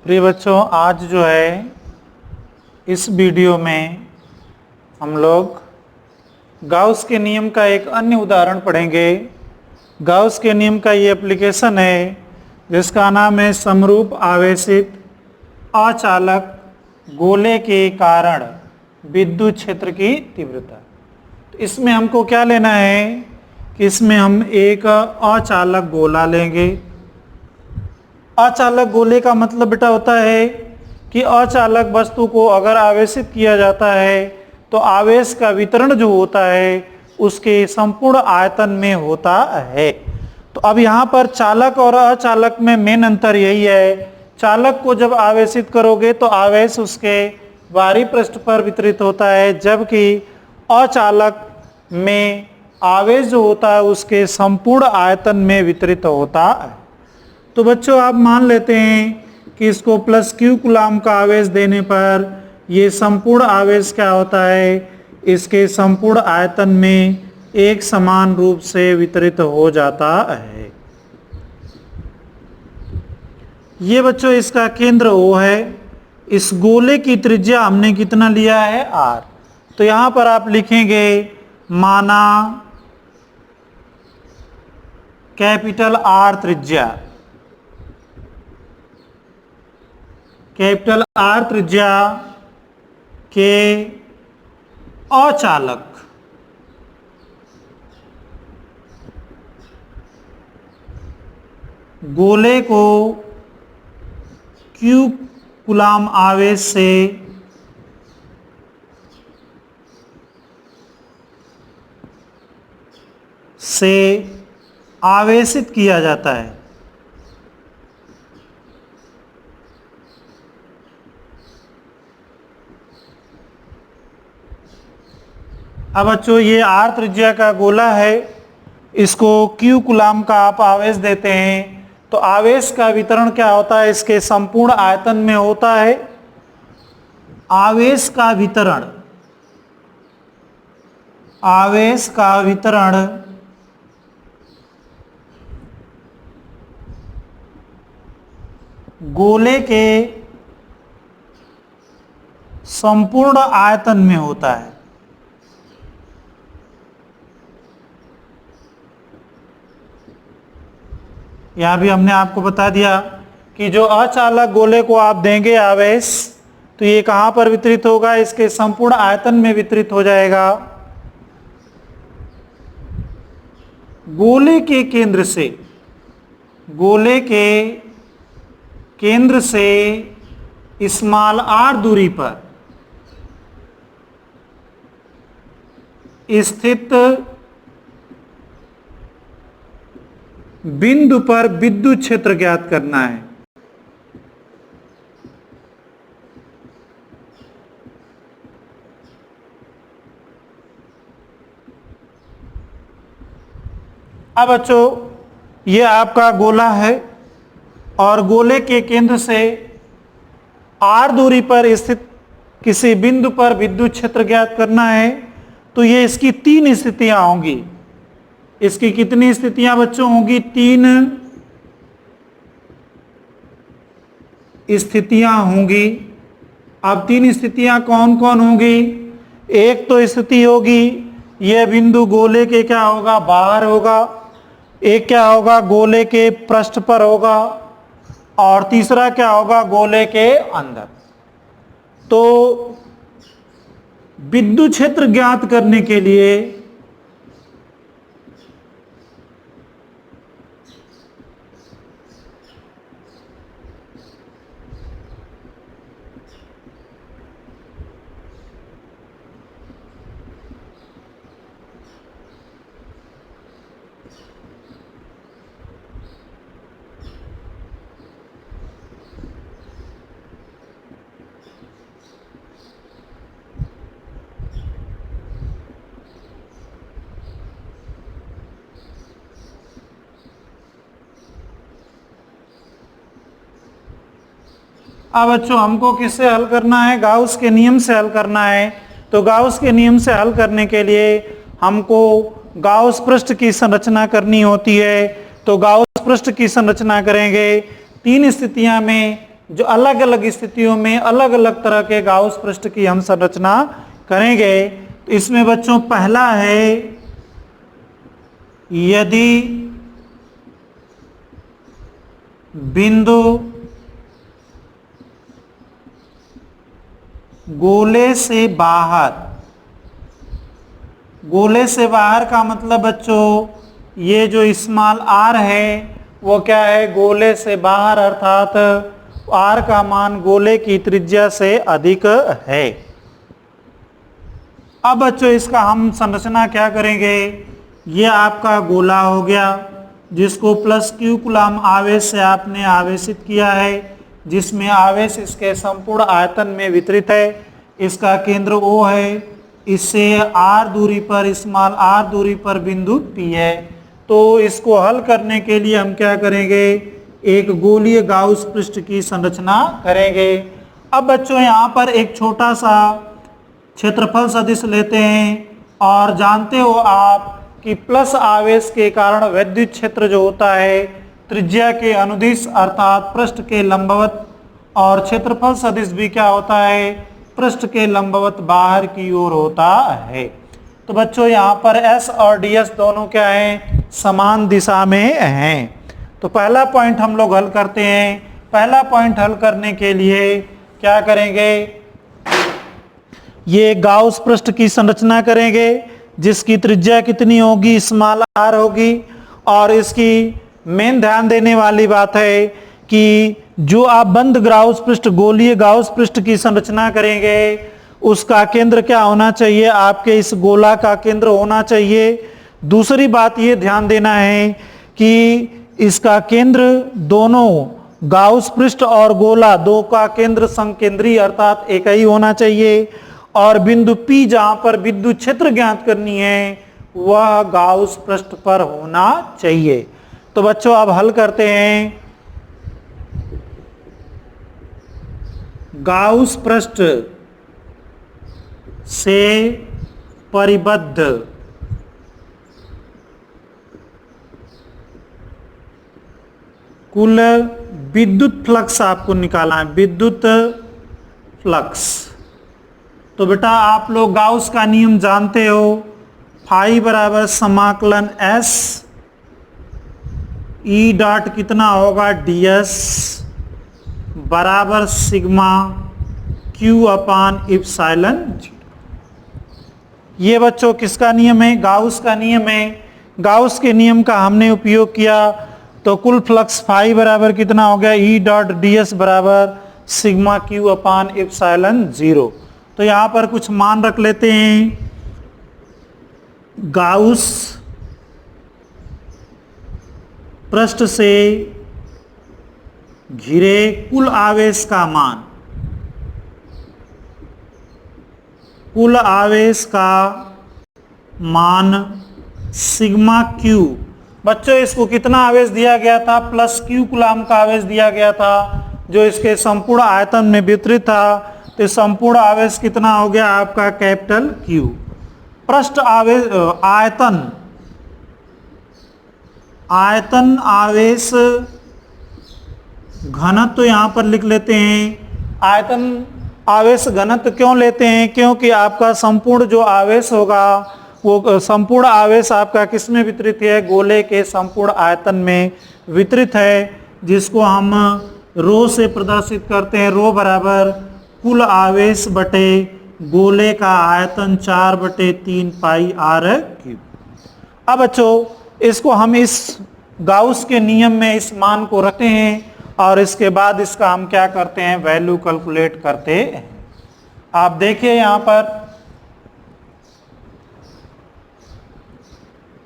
प्रिय बच्चों, आज जो है इस वीडियो में हम लोग गाउस के नियम का एक अन्य उदाहरण पढ़ेंगे। गाउस के नियम का ये एप्लीकेशन है जिसका नाम है समरूप आवेशित अचालक गोले के कारण विद्युत क्षेत्र की तीव्रता। तो इसमें हमको क्या लेना है कि इसमें हम एक अचालक गोला लेंगे। अचालक गोले का मतलब बेटा होता है कि अचालक वस्तु को अगर आवेशित किया जाता है तो आवेश का वितरण जो होता है उसके संपूर्ण आयतन में होता है। तो अब यहाँ पर चालक और अचालक में मेन अंतर यही है, चालक को जब आवेशित करोगे तो आवेश उसके बाहरी पृष्ठ पर वितरित होता है, जबकि अचालक में आवेश जो होता है उसके संपूर्ण आयतन में वितरित होता है। तो बच्चों, आप मान लेते हैं कि इसको प्लस क्यू कूलाम का आवेश देने पर ये संपूर्ण आवेश क्या होता है, इसके संपूर्ण आयतन में एक समान रूप से वितरित हो जाता है। ये बच्चों इसका केंद्र O है। इस गोले की त्रिज्या हमने कितना लिया है, R। तो यहां पर आप लिखेंगे माना कैपिटल R त्रिज्या, कैपिटल R त्रिज्या के अचालक गोले को Q कूलाम आवेश से आवेशित किया जाता है। अब बच्चों, ये R त्रिज्या का गोला है, इसको Q कूलाम का आप आवेश देते हैं तो आवेश का वितरण क्या होता है, इसके संपूर्ण आयतन में होता है। आवेश का वितरण, आवेश का वितरण गोले के संपूर्ण आयतन में होता है। यहां भी हमने आपको बता दिया कि जो अचालक गोले को आप देंगे आवेश, तो ये कहां पर वितरित होगा, इसके संपूर्ण आयतन में वितरित हो जाएगा। गोले के केंद्र से, गोले के केंद्र से स्मॉल r दूरी पर स्थित बिंदु पर विद्युत क्षेत्र ज्ञात करना है। अब बच्चों, ये आपका गोला है और गोले के केंद्र से r दूरी पर स्थित किसी बिंदु पर विद्युत क्षेत्र ज्ञात करना है। तो ये इसकी तीन स्थितियां होंगी। इसकी कितनी स्थितियां बच्चों होंगी, तीन स्थितियां होंगी। अब तीन स्थितियां कौन कौन होंगी, एक तो स्थिति होगी यह बिंदु गोले के क्या होगा, बाहर होगा। एक क्या होगा, गोले के पृष्ठ पर होगा। और तीसरा क्या होगा, गोले के अंदर। तो विद्युत क्षेत्र ज्ञात करने के लिए अब बच्चों हमको किससे हल करना है, गाउस के नियम से हल करना है। तो गाउस के नियम से हल करने के लिए हमको गाउस पृष्ठ की संरचना करनी होती है। तो गाउस पृष्ठ की संरचना करेंगे। तीन स्थितियां में जो अलग अलग स्थितियों में अलग अलग तरह के गाउस पृष्ठ की हम संरचना करेंगे। तो इसमें बच्चों पहला है, यदि बिंदु गोले से बाहर, गोले से बाहर का मतलब बच्चों ये जो स्मॉल आर है वो क्या है, गोले से बाहर, अर्थात आर का मान गोले की त्रिज्या से अधिक है। अब बच्चों इसका हम संरचना क्या करेंगे, ये आपका गोला हो गया जिसको प्लस क्यू कूलम आवेश से आपने आवेशित किया है, जिसमें आवेश इसके संपूर्ण आयतन में वितरित है। इसका केंद्र O है, इससे r दूरी पर, स्मॉल r दूरी पर बिंदु P है। तो इसको हल करने के लिए हम क्या करेंगे, एक गोलीय गाउस पृष्ठ की संरचना करेंगे। अब बच्चों यहाँ पर एक छोटा सा क्षेत्रफल सदिश लेते हैं और जानते हो आप कि प्लस आवेश के कारण विद्युत क्षेत्र जो होता है त्रिज्या के अनुदिश अर्थात पृष्ठ के लंबवत, और क्षेत्रफल सदिश भी क्या होता है, पृष्ठ के लंबवत बाहर की ओर होता है। तो बच्चों यहाँ पर S और ds दोनों क्या हैं, समान दिशा में हैं। तो पहला पॉइंट हम लोग हल करते हैं। पहला पॉइंट हल करने के लिए क्या करेंगे, ये गाउस पृष्ठ की संरचना करेंगे जिसकी त्रिज्या कितनी होगी, स्मॉल r होगी। और इसकी मेन ध्यान देने वाली बात है कि जो आप बंद गाउस पृष्ठ, गोलीय गाउस पृष्ठ की संरचना करेंगे उसका केंद्र क्या होना चाहिए, आपके इस गोला का केंद्र होना चाहिए। दूसरी बात ये ध्यान देना है कि इसका केंद्र, दोनों गाउस पृष्ठ और गोला दो का केंद्र समकेंद्रीय अर्थात एक ही होना चाहिए। और बिंदु P जहां पर विद्युत क्षेत्र ज्ञात करनी है वह गाउस पृष्ठ पर होना चाहिए। तो बच्चों अब हल करते हैं। गाउस पृष्ठ से परिबद्ध कुल विद्युत फ्लक्स आपको निकालना है, विद्युत फ्लक्स। तो बेटा आप लोग गाउस का नियम जानते हो, फाई बराबर समाकलन S E डॉट कितना होगा, ds बराबर सिग्मा Q अपान इप्सिलॉन। ये बच्चों किसका नियम है, गाउस का नियम है। गाउस के नियम का हमने उपयोग किया तो कुल फ्लक्स फाई बराबर कितना हो गया, E डॉट ds बराबर सिग्मा Q अपान इप्सिलॉन 0। तो यहाँ पर कुछ मान रख लेते हैं। गाउस पृष्ठ से घिरे कुल आवेश का मान, कुल आवेश का मान सिग्मा Q। बच्चों इसको कितना आवेश दिया गया था, प्लस Q कूलम का आवेश दिया गया था जो इसके संपूर्ण आयतन में वितरित था। तो संपूर्ण आवेश कितना हो गया आपका, कैपिटल Q। पृष्ठ आवेश, आयतन आवेश घनत्व तो यहां पर लिख लेते हैं। आयतन आवेश घनत्व क्यों लेते हैं, क्योंकि आपका संपूर्ण जो आवेश होगा वो संपूर्ण आवेश आपका किस में वितरित है, गोले के संपूर्ण आयतन में वितरित है, जिसको हम रो से प्रदर्शित करते हैं। रो बराबर कुल आवेश बटे गोले का आयतन 4/3 पाई r³। अब बच्चों इसको हम इस गाउस के नियम में इस मान को रखते हैं और इसके बाद इसका हम क्या करते हैं, वैल्यू कैलकुलेट करते हैं। आप देखिए यहाँ पर,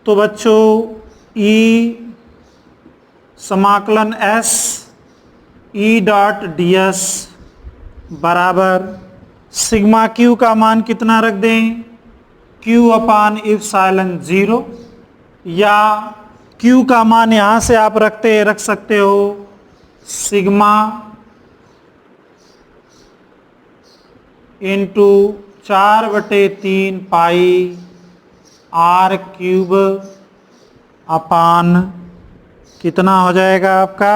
तो बच्चों E समाकलन S E डॉट ds बराबर सिग्मा Q का मान कितना रख दें, Q अपान इप्सिलॉन 0, या Q का मान यहाँ से आप रख सकते हो सिग्मा इंटू 4/3 पाई r³ अपान कितना हो जाएगा आपका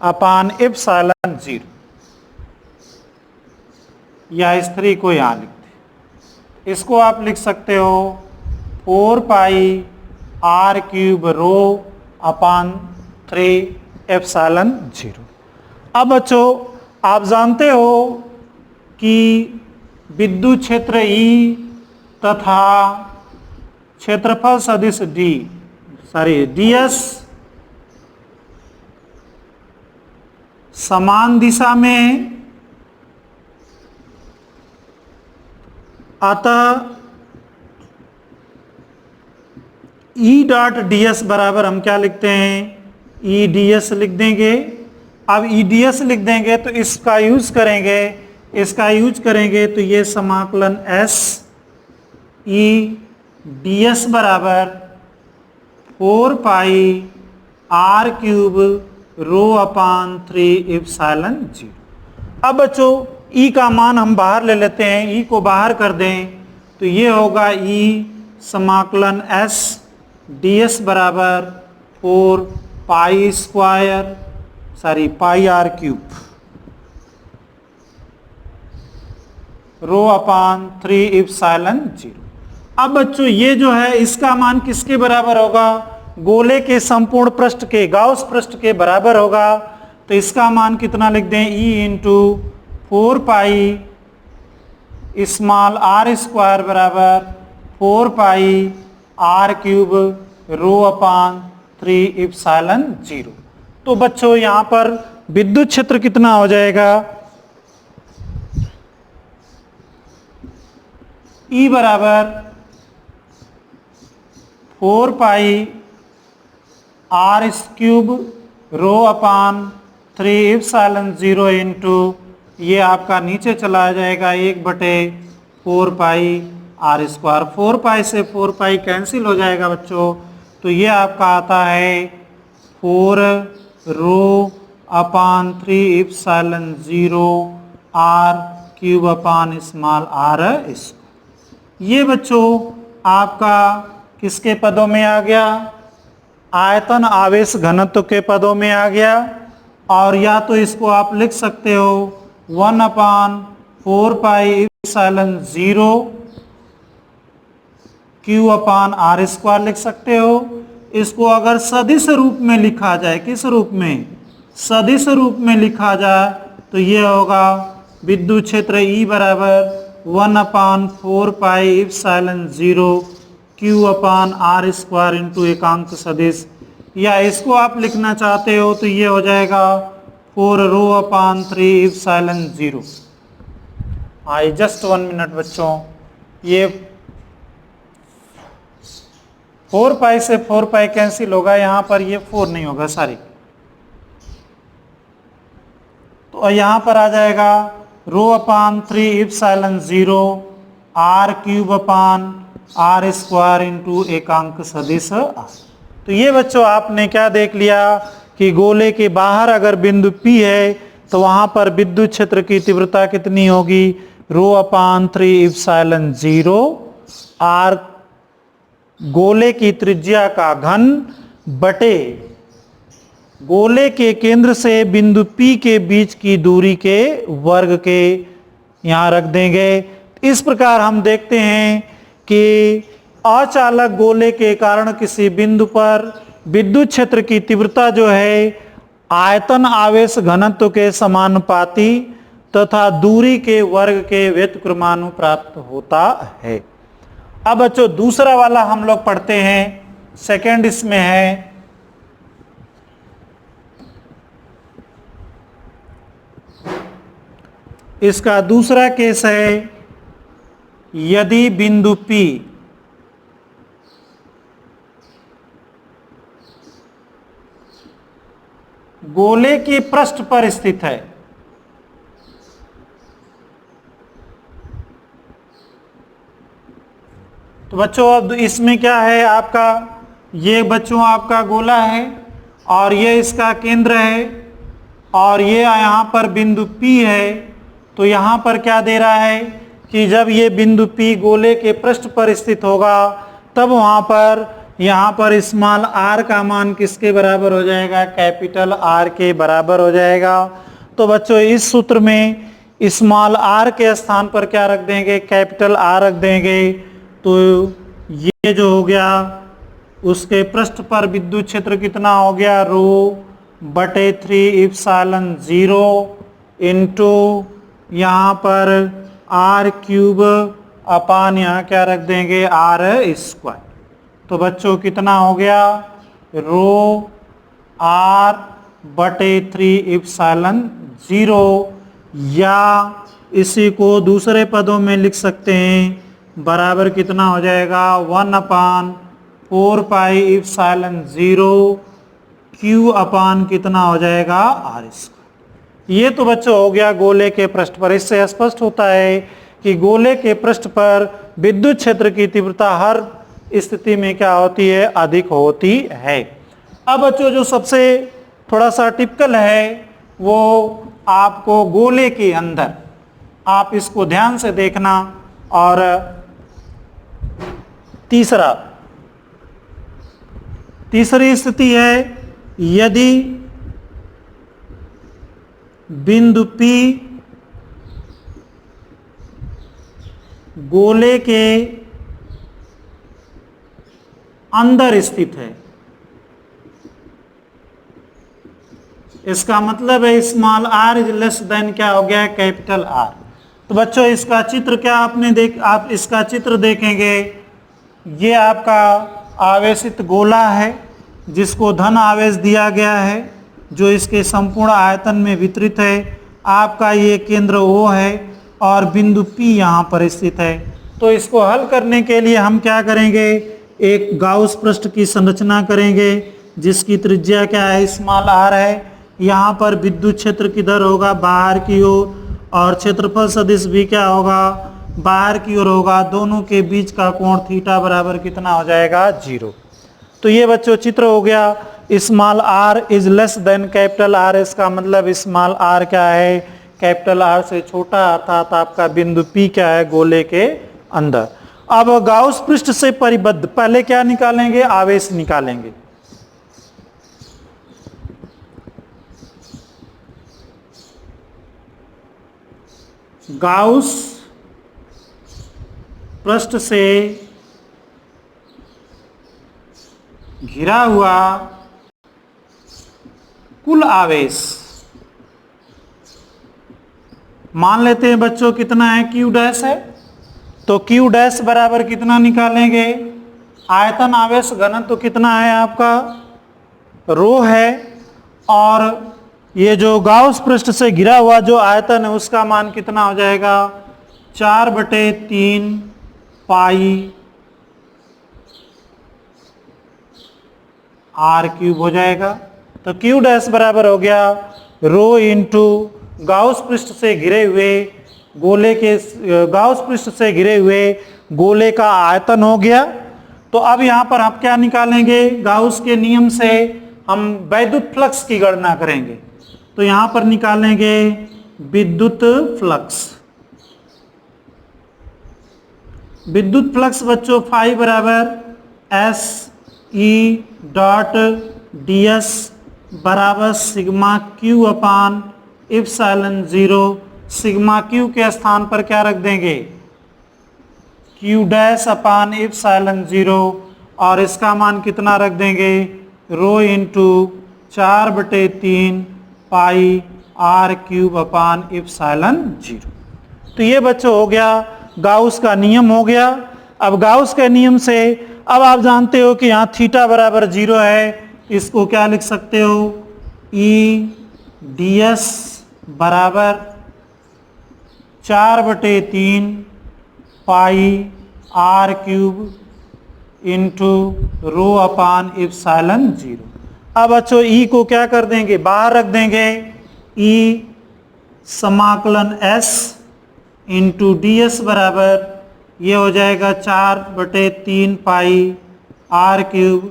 अपान एप्सिलॉन 0, या इस 3 को यहां लिखते, इसको आप लिख सकते हो 4 pi r cube rho upon 3 epsilon 0। अब बच्चों आप जानते हो कि विद्युत क्षेत्र E तथा क्षेत्रफल सदिश ds समान दिशा में है, अतः E डॉट ds बराबर हम क्या लिखते हैं, E ds लिख देंगे। अब E ds लिख देंगे तो इसका यूज करेंगे तो ये समाकलन S E ds बराबर 4 pi r cube rho upon 3 epsilon 0। अब बच्चों E का मान हम बाहर ले लेते हैं, E को बाहर कर दें तो ये होगा E समाकलन S ds बराबर 4 pi r cube rho upon 3 epsilon 0। अब बच्चों ये जो है इसका मान किसके बराबर होगा, गोले के संपूर्ण पृष्ठ के गाउस पृष्ठ के बराबर होगा। तो इसका मान कितना लिख दें, E into 4 pi small r square बराबर 4 pi r cube rho upon 3 epsilon 0। तो बच्चों यहां पर विद्युत क्षेत्र कितना हो जाएगा, E बराबर 4 pi r cube rho upon 3 epsilon 0 into ये आपका नीचे चला जाएगा 1/4 पाई आर स्क्वायर। 4 पाई से 4 पाई कैंसिल हो जाएगा बच्चों, तो ये आपका आता है 4 rho upon 3 epsilon 0 r cube upon small r square. ये बच्चों आपका किसके पदों में आ गया, आयतन आवेश घनत्व के पदों में आ गया। और या तो इसको आप लिख सकते हो 1/4 pi epsilon 0 q upon r square लिख सकते हो। इसको अगर सदिश रूप में लिखा जाए, किस रूप में, सदिश रूप में लिखा जाए तो ये होगा विद्युत क्षेत्र E बराबर 1/4 pi epsilon 0 q upon r square into एकांक सदिश। या इसको आप लिखना चाहते हो तो ये हो जाएगा 4 rho upon 3 epsilon 0। I just 1 minute बच्चों, ये 4 पाई से 4 पाई कैंसिल होगा, यहां पर ये 4 नहीं होगा सॉरी, तो यहां पर आ जाएगा rho upon 3 epsilon 0 r cube upon r square into एकांक सदिश आर। तो ये बच्चों आपने क्या देख लिया कि गोले के बाहर अगर बिंदु P है तो वहां पर विद्युत क्षेत्र की तीव्रता कितनी होगी, रो अपान 3 एप्सिलॉन 0 आर गोले की त्रिज्या का घन बटे गोले के केंद्र से बिंदु P के बीच की दूरी के वर्ग के यहां रख देंगे। इस प्रकार हम देखते हैं कि अचालक गोले के कारण किसी बिंदु पर विद्युत क्षेत्र की तीव्रता जो है आयतन आवेश घनत्व के समानुपाती तथा दूरी के वर्ग के व्युत्क्रमानुपाती होता है। अब बच्चों दूसरा वाला हम लोग पढ़ते हैं, सेकंड इसमें है इसका दूसरा केस है, यदि बिंदु P गोले के पृष्ठ पर स्थित है, तो बच्चों अब इसमें क्या है आपका, ये बच्चों आपका गोला है और ये इसका केंद्र है और ये यहाँ पर बिंदु P है। तो यहाँ पर क्या दे रहा है कि जब ये बिंदु P गोले के पृष्ठ पर स्थित होगा तब वहाँ पर यहाँ पर स्मॉल आर का मान किसके बराबर हो जाएगा, कैपिटल आर के बराबर हो जाएगा। तो बच्चों इस सूत्र में स्मॉल आर के स्थान पर क्या रख देंगे, कैपिटल आर रख देंगे। तो ये जो हो गया उसके पृष्ठ पर विद्युत क्षेत्र कितना हो गया, रो बटे 3 इप्सिलॉन 0 इंटू यहाँ पर आर क्यूब अपान यहाँ क्या रख देंगे, आर स्क्वायर। तो बच्चों कितना हो गया, रो आर बटे 3 इप्सिलॉन 0, या इसी को दूसरे पदों में लिख सकते हैं बराबर कितना हो जाएगा, 1/4 पाई इप्सिलॉन 0 क्यू अपान कितना हो जाएगा, आर स्क्वायर। ये तो बच्चों हो गया गोले के पृष्ठ पर। इससे स्पष्ट होता है कि गोले के पृष्ठ पर विद्युत क्षेत्र की तीव्रता हर स्थिति में क्या होती है, अधिक होती है। अब बच्चों जो सबसे थोड़ा सा टिपिकल है वो आपको गोले के अंदर, आप इसको ध्यान से देखना। और तीसरी स्थिति है, यदि बिंदु P गोले के अंदर स्थित है, इसका मतलब है small r is less than क्या हो गया, कैपिटल आर। तो बच्चों इसका चित्र क्या आप इसका चित्र देखेंगे, ये आपका आवेशित गोला है जिसको धन आवेश दिया गया है, जो इसके संपूर्ण आयतन में वितरित है। आपका ये केंद्र O है और बिंदु P यहाँ पर स्थित है। तो इसको हल करने के लिए हम क्या करेंगे, एक गाउस पृष्ठ की संरचना करेंगे जिसकी त्रिज्या क्या है, स्मॉल आर है। यहाँ पर विद्युत क्षेत्र किधर होगा, बाहर की ओर, और क्षेत्रफल सदिश भी क्या होगा, बाहर की ओर होगा। दोनों के बीच का कोण थीटा बराबर कितना हो जाएगा, 0। तो ये बच्चों चित्र हो गया, small r is less than capital R. इसका मतलब स्मॉल आर क्या है, कैपिटल आर से छोटा, अर्थात आपका बिंदु P क्या है, गोले के अंदर। अब गाउस पृष्ठ से परिबद्ध पहले क्या निकालेंगे, आवेश निकालेंगे। गाउस पृष्ठ से घिरा हुआ कुल आवेश मान लेते हैं बच्चों कितना है, Q डैश है। तो Q डैश बराबर कितना निकालेंगे, आयतन आवेश घनत्व तो कितना है आपका, रो है, और ये जो गाउस पृष्ठ से घिरा हुआ जो आयतन है उसका मान कितना हो जाएगा, 4/3 पाई आर क्यूब हो जाएगा। तो Q डैश बराबर हो गया रो इंटू गाउस पृष्ठ से घिरे हुए गोले के, गाउस पृष्ठ से घिरे हुए गोले का आयतन हो गया। तो अब यहाँ पर हम क्या निकालेंगे, गाउस के नियम से हम वैद्युत फ्लक्स की गणना करेंगे। तो यहाँ पर निकालेंगे विद्युत फ्लक्स। विद्युत फ्लक्स बच्चों फाई बराबर SE.ds बराबर सिग्मा Q अपान इप्सिलॉन 0। सिग्मा Q के स्थान पर क्या रख देंगे, Q डैश अपान इप्सिलॉन 0, और इसका मान कितना रख देंगे, rho into 4/3 pi r cube upon epsilon 0। तो ये बच्चों हो गया गाउस का नियम हो गया। अब गाउस के नियम से अब आप जानते हो कि यहाँ थीटा बराबर 0 है, इसको क्या लिख सकते हो, E/ds बराबर 4/3 pi r cube into rho upon epsilon 0। अब बच्चों E को क्या कर देंगे, बाहर रख देंगे, E समाकलन S इंटू ds बराबर ये हो जाएगा 4/3 pi r cube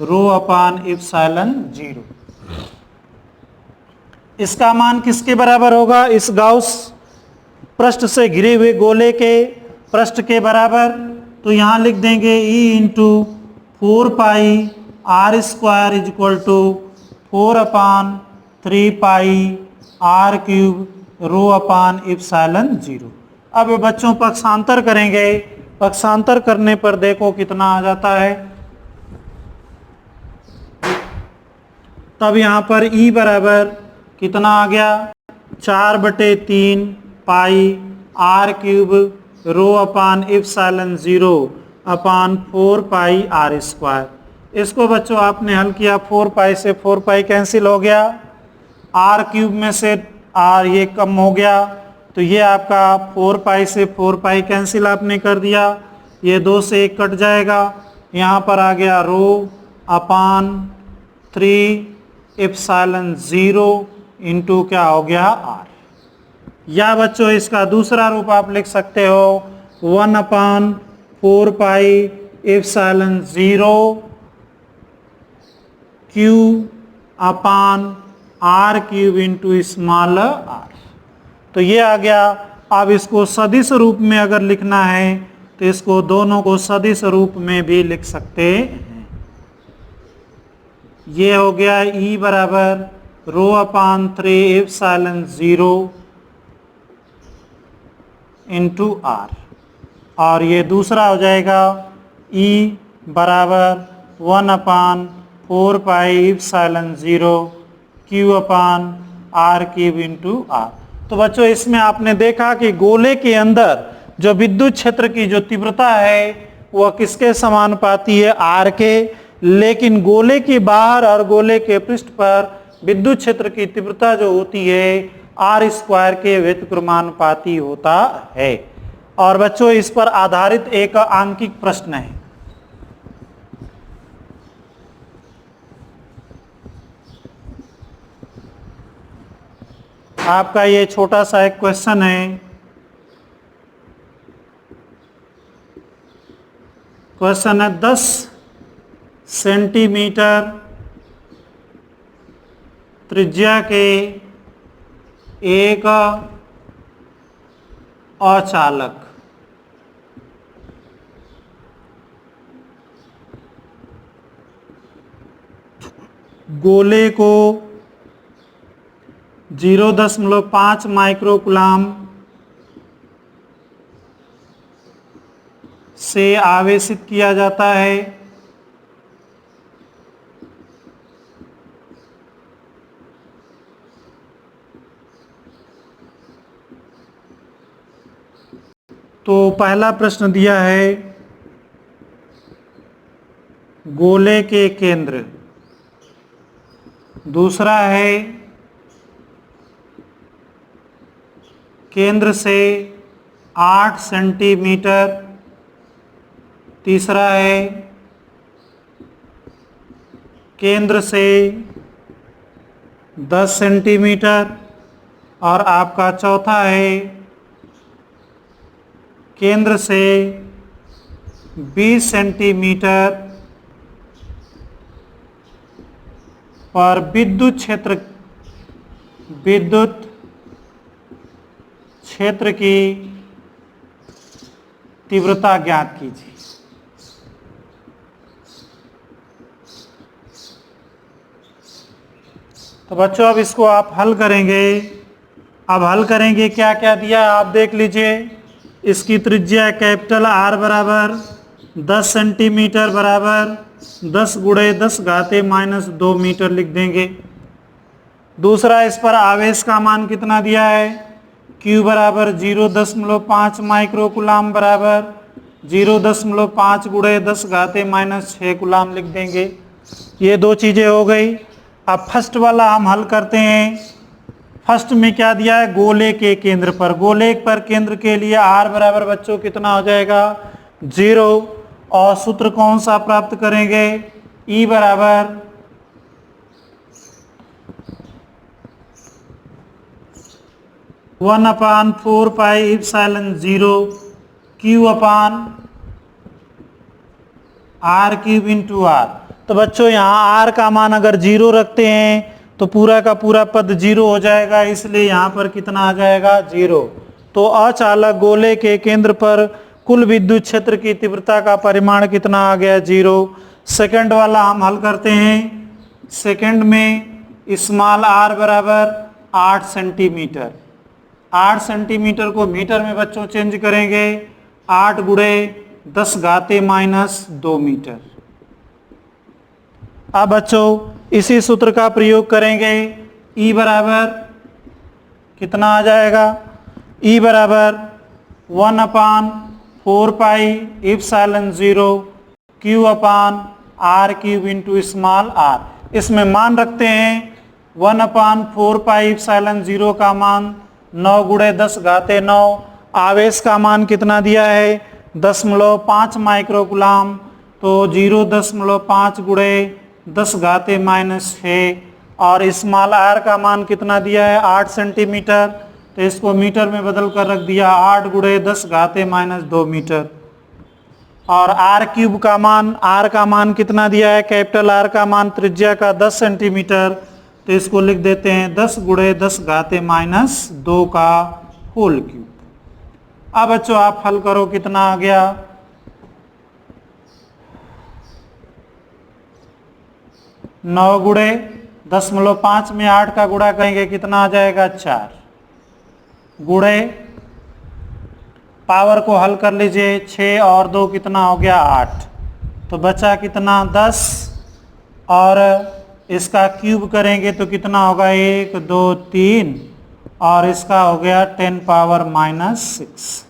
rho upon epsilon 0। इसका मान किसके बराबर होगा, इस गाउस पृष्ठ से घिरे हुए गोले के पृष्ठ के बराबर। तो यहाँ लिख देंगे E into 4 pi r square is equal to 4/3 pi r cube rho upon epsilon 0। अब बच्चों पक्षांतर करेंगे, पक्षांतर करने पर देखो कितना आ जाता है। तब यहाँ पर E बराबर कितना आ गया, 4/3 pi r cube rho upon epsilon 0 upon 4 pi r square. इसको बच्चों आपने हल किया, 4 पाई से 4 पाई कैंसिल हो गया, आर क्यूब में से आर ये कम हो गया, तो ये आपका 4 पाई से 4 पाई कैंसिल आपने कर दिया, ये 2 से 1 कट जाएगा, यहाँ पर आ गया रो अपान 3 इप्सिलॉन 0 इंटू क्या हो गया आर। या बच्चों इसका दूसरा रूप आप लिख सकते हो 1/4 pi epsilon 0 q upon r cube into small r. तो ये आ गया। अब इसको सदिश रूप में अगर लिखना है तो इसको दोनों को सदिश रूप में भी लिख सकते हैं। ये हो गया E बराबर rho upon 3 epsilon 0 into r, और ये दूसरा हो जाएगा E बराबर 1/4 pi epsilon 0 q upon r cube into r. तो बच्चों इसमें आपने देखा कि गोले के अंदर जो विद्युत क्षेत्र की जो तीव्रता है वह किसके समानुपाती है, आर के, लेकिन गोले के बाहर और गोले के पृष्ठ पर विद्युत क्षेत्र की तीव्रता जो होती है आर स्क्वायर के व्युत्क्रमानुपाती होता है। और बच्चों इस पर आधारित एक आंकिक प्रश्न है। आपका ये छोटा सा एक क्वेश्चन है। क्वेश्चन है 10 सेंटीमीटर त्रिज्या के एक अचालक गोले को 0.5 माइक्रोकूलाम से आवेशित किया जाता है। तो पहला प्रश्न दिया है गोले के केंद्र, दूसरा है केंद्र से 8 सेंटीमीटर, तीसरा है केंद्र से 10 सेंटीमीटर, और आपका चौथा है केंद्र से 20 सेंटीमीटर पर विद्युत क्षेत्र की तीव्रता ज्ञात कीजिए। तो बच्चों अब इसको आप हल करेंगे। अब हल करेंगे, क्या क्या दिया आप देख लीजिए। इसकी त्रिज्या कैपिटल आर बराबर 10 सेंटीमीटर बराबर 10 × 10⁻² मीटर लिख देंगे। दूसरा इस पर आवेश का मान कितना दिया है, Q बराबर 0.5 माइक्रोकूलाम बराबर 0.5 × 10⁻⁻6 कूलाम लिख देंगे। ये दो चीज़ें हो गई। अब फर्स्ट वाला हम हल करते हैं। फर्स्ट में क्या दिया है, गोले के केंद्र पर, गोले पर केंद्र के लिए R बराबर बच्चों कितना हो जाएगा 0, और सूत्र कौन सा प्राप्त करेंगे, E बराबर 1/4 pi epsilon 0 Q upon r cube into r. तो बच्चों यहाँ R का मान अगर 0 रखते हैं तो पूरा का पूरा पद 0 हो जाएगा, इसलिए यहाँ पर कितना आ जाएगा 0। तो अचालक गोले के केंद्र पर कुल विद्युत क्षेत्र की तीव्रता का परिमाण कितना आ गया 0। सेकंड वाला हम हल करते हैं। सेकंड में स्मॉल r बराबर 8 सेंटीमीटर। 8 सेंटीमीटर को मीटर में बच्चों चेंज करेंगे, 8 गुणे 10 घाते माइनस 2 मीटर। अब बच्चों इसी सूत्र का प्रयोग करेंगे। E बराबर कितना आ जाएगा? E बराबर 1/4 पाई एप्सिलॉन 0 Q अपान R cube into small r। इसमें मान रखते हैं 1/4 पाई एप्सिलॉन 0 का मान 9 गुणे 10 घाते 9। आवेश का मान कितना दिया है? 0.5 माइक्रोकूलम, तो 0.5 गुणे 10 घाते माइनस 6। और स्मॉल r का मान कितना दिया है? 8 सेंटीमीटर, तो इसको मीटर में बदल कर रख दिया, 8 गुणे 10 घाते माइनस 2 मीटर। और r क्यूब का मान, r का मान कितना दिया है? कैपिटल R का मान त्रिज्या का 10 सेंटीमीटर, तो इसको लिख देते हैं 10 गुणे 10 घाते माइनस 2 का होल क्यूब। अब बच्चों आप हल करो, कितना आ गया? 9 गुणे 0.5 में 8 का गुणा करेंगे, कितना आ जाएगा? 4 गुणे पावर को हल कर लीजिए, 6 और 2 कितना हो गया? 8। तो बचा कितना? 10। और इसका क्यूब करेंगे तो कितना होगा? 1 2 3, और इसका हो गया 10 पावर माइनस 6।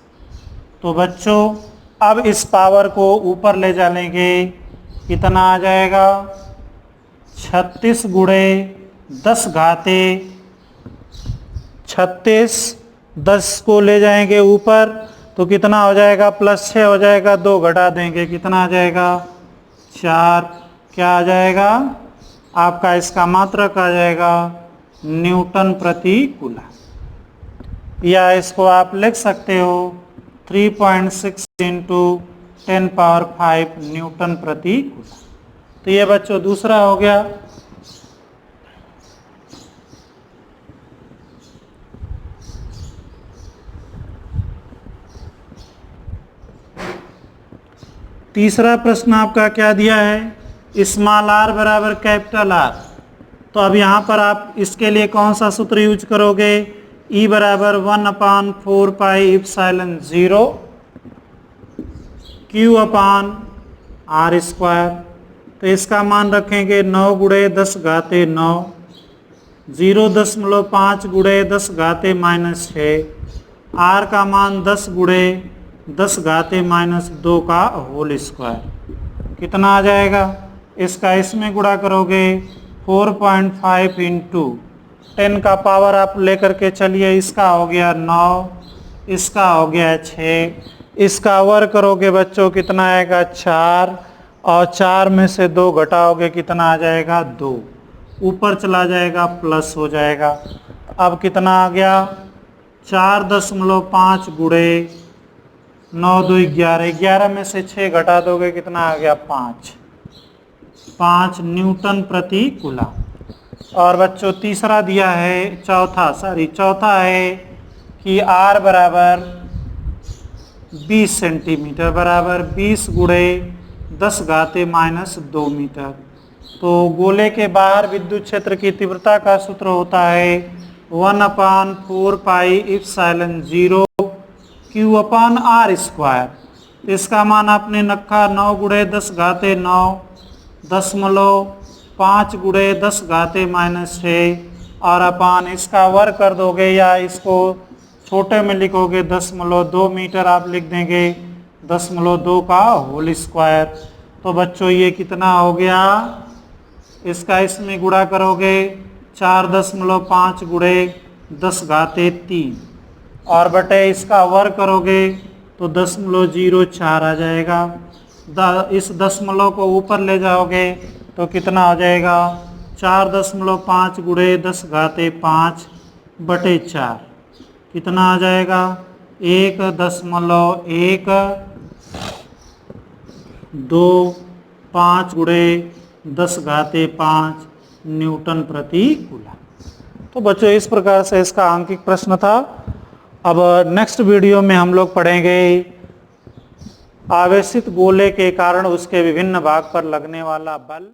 तो बच्चों अब इस पावर को ऊपर ले जाएंगे, कितना आ जाएगा? 36 गुणे 10 घाते 36, 10 को ले जाएंगे ऊपर तो कितना हो जाएगा? +6 हो जाएगा, 2 घटा देंगे, कितना आ जाएगा? 4। क्या आ जाएगा आपका? इसका मात्रक आ जाएगा न्यूटन प्रति कूलम। या इसको आप लिख सकते हो 3.6 इंटू 10 पावर 5 न्यूटन प्रति कूलम। तो ये बच्चों दूसरा हो गया। तीसरा प्रश्न आपका क्या दिया है? स्मॉल r बराबर कैपिटल R। तो अब यहाँ पर आप इसके लिए कौन सा सूत्र यूज करोगे? E बराबर 1/4 पाई एप्सिलॉन 0 Q अपान R स्क्वायर। तो इसका मान रखेंगे 9 गुणे 10 घाते 9, 0.5 गुणे 10 घाते माइनस 6। R का मान 10 गुणे 10 घाते माइनस 2 का होल स्क्वायर। कितना आ जाएगा? इसका इसमें गुणा करोगे 4.5 इंटू 10 का पावर आप लेकर के चलिए, इसका हो गया 9, इसका हो गया 6, इसका वर्ग करोगे बच्चों कितना आएगा? 4, और 4 में से 2 घटाओगे, कितना आ जाएगा? 2। ऊपर चला जाएगा, प्लस हो जाएगा। अब कितना आ गया? 4.5 गुणे 9 2 11, 11 में से 6 घटा दोगे, कितना आ गया? 5 न्यूटन प्रति कूलम। और बच्चों तीसरा दिया है, चौथा है कि R बराबर 20 सेंटीमीटर बराबर 20 गुणे 10 घाते माइनस 2 मीटर। तो गोले के बाहर विद्युत क्षेत्र की तीव्रता का सूत्र होता है 1/4 पाई एप्सिलॉन 0 Q अपान R स्क्वायर। इसका मान आपने रखा 9 गुणे 10 घाते 9 5 गुणे 10 घाते माइनस 6, और अपान इसका वर्ग कर दोगे, या इसको छोटे में लिखोगे 0.2 मीटर आप लिख देंगे, 0.2 का होल स्क्वायर। तो बच्चों ये कितना हो गया? इसका इसमें गुणा करोगे 4.5 गुणे 10 घाते 3, और बटे इसका वर्ग करोगे तो 0.04 आ जाएगा। इस दशमलव को ऊपर ले जाओगे तो कितना हो जाएगा? 4.5 गुणे 10 घाते 5 बटे 4, कितना आ जाएगा? 1.125 गुणे 10 घाते 5 न्यूटन प्रति कूलम। तो बच्चों इस प्रकार से इसका आंकिक प्रश्न था। अब नेक्स्ट वीडियो में हम लोग पढ़ेंगे आवेशित गोले के कारण उसके विभिन्न भाग पर लगने वाला बल